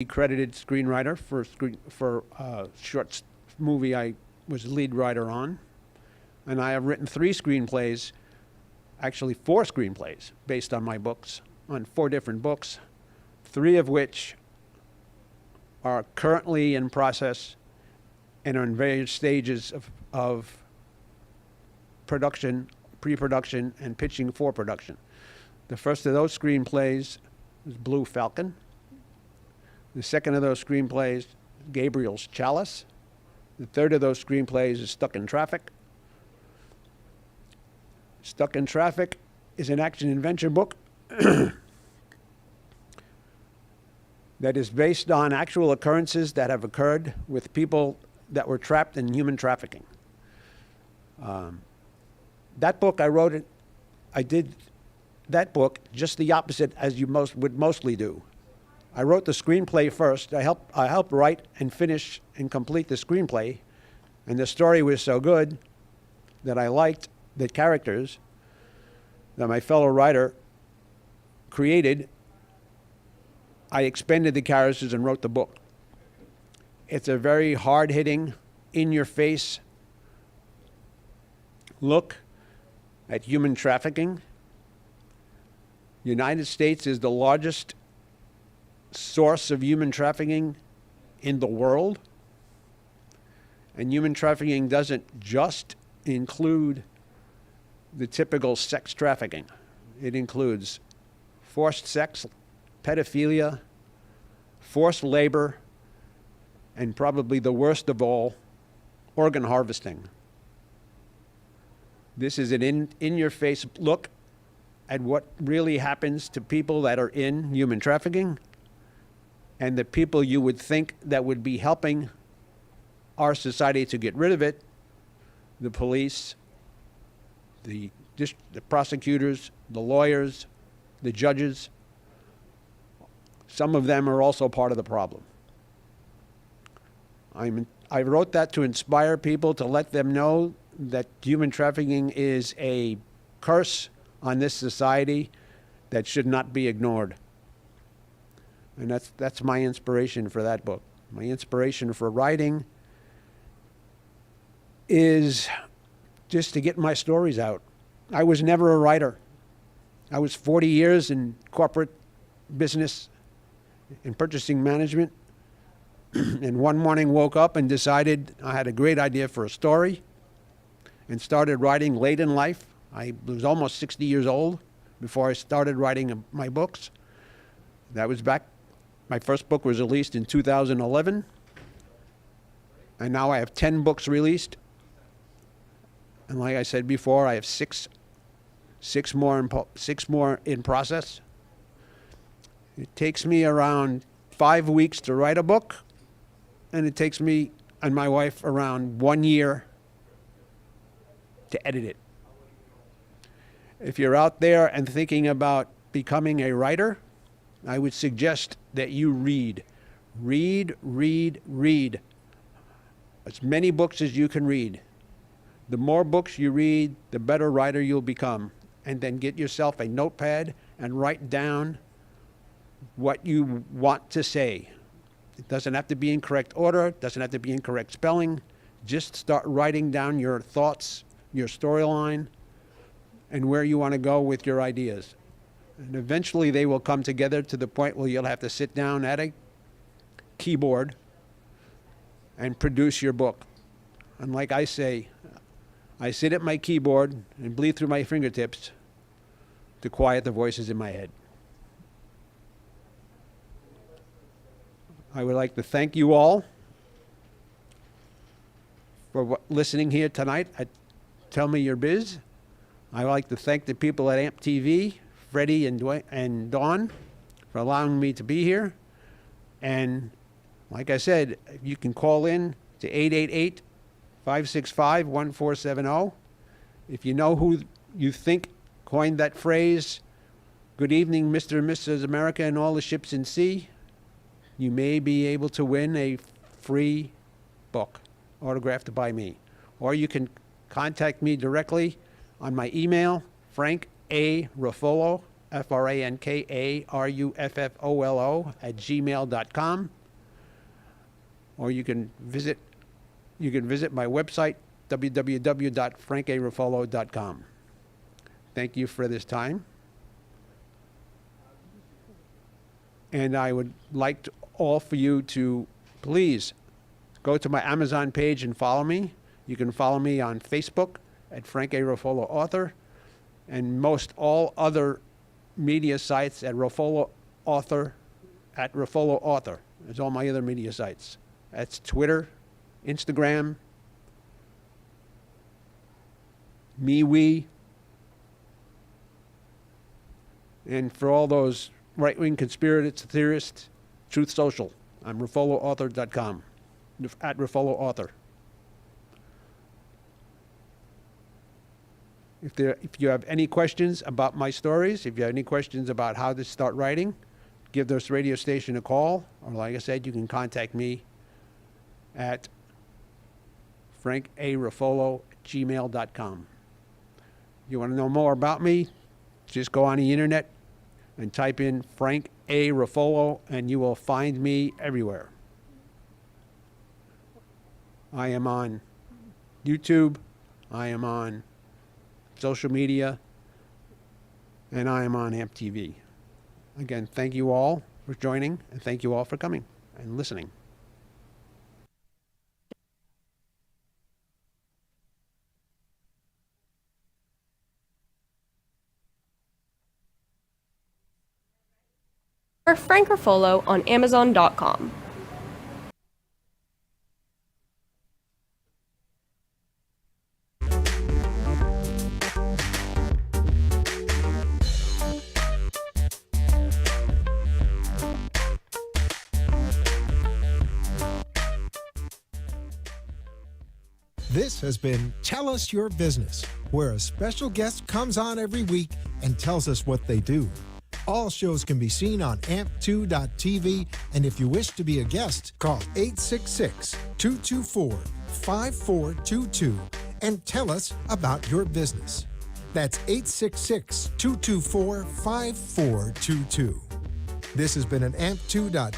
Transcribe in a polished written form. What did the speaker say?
credited screenwriter for short movie I was lead writer on, and I have written 3 screenplays, actually 4 screenplays based on my books, on 4 different books, 3 of which are currently in process and are in various stages of production, pre-production, and pitching for production. The first of those screenplays is Blue Falcon. The second of those screenplays, Gabriel's Chalice. The third of those screenplays is Stuck in Traffic. Stuck in Traffic is an action-adventure book that is based on actual occurrences that have occurred with people that were trapped in human trafficking. That book I did that book just the opposite as you would mostly do. I wrote the screenplay first. I helped write and finish and complete the screenplay, and the story was so good that I liked the characters that my fellow writer created. I expanded the characters and wrote the book. It's a very hard-hitting, in-your-face look at human trafficking. The United States is the largest source of human trafficking in the world. And human trafficking doesn't just include the typical sex trafficking. It includes forced sex, pedophilia, forced labor, and probably the worst of all, organ harvesting. This is an in-your-face look at what really happens to people that are in human trafficking and the people you would think that would be helping our society to get rid of it, the police, the prosecutors, the lawyers, the judges. Some of them are also part of the problem. I wrote that to inspire people, to let them know that human trafficking is a curse on this society that should not be ignored. And that's my inspiration for that book. My inspiration for writing is just to get my stories out. I was never a writer. I was 40 years in corporate business in purchasing management, and one morning woke up and decided I had a great idea for a story and started writing late in life. I was almost 60 years old before I started writing my books. That was back, my first book was released in 2011, and now I have 10 books released. And like I said before, I have six more in process. It takes me around 5 weeks to write a book, and it takes me and my wife around 1 year to edit it. If you're out there and thinking about becoming a writer, I would suggest that you read. Read, read, read. As many books as you can read. The more books you read, the better writer you'll become. And then get yourself a notepad and write down what you want to say. It doesn't have to be in correct order. It doesn't have to be in correct spelling. Just start writing down your thoughts, your storyline, and where you want to go with your ideas. And eventually they will come together to the point where you'll have to sit down at a keyboard and produce your book. And like I say, I sit at my keyboard and bleed through my fingertips to quiet the voices in my head. I would like to thank you all for listening here tonight at Tell Me Your Biz. I would like to thank the people at AMP TV, Freddie and Dawn, for allowing me to be here. And like I said, you can call in to 888-565-1470. If you know who you think coined that phrase, "Good evening, Mr. and Mrs. America and all the ships in sea," you may be able to win a free book autographed by me. Or you can contact me directly on my email, Frank A. Ruffolo FrankaRuffolo @gmail.com, or you can visit my website, www.frankaruffolo.com. Thank you for this time. And I would like to, all for you to please go to my Amazon page and follow me. You can follow me on Facebook at Frank A. Ruffolo Author, and most all other media sites at Ruffolo Author, at Ruffolo Author. There's all my other media sites. That's Twitter, Instagram, MeWe, and for all those right-wing conspiracy theorists, Truth Social. I'm RuffoloAuthor.com, at Ruffolo Author. If you have any questions about my stories, if you have any questions about how to start writing, give this radio station a call, or like I said, you can contact me at frankaruffolo@gmail.com. You want to know more about me, just go on the internet and type in Frank A. Ruffolo, and you will find me everywhere. I am on YouTube, I am on social media, and I am on AMP TV. Again, thank you all for joining, and thank you all for coming and listening. Or Frank Ruffolo on Amazon.com. This has been Tell Us Your Business, where a special guest comes on every week and tells us what they do. All shows can be seen on amp2.tv, and if you wish to be a guest, call 866-224-5422 and tell us about your business. That's 866-224-5422. This has been an amp2.tv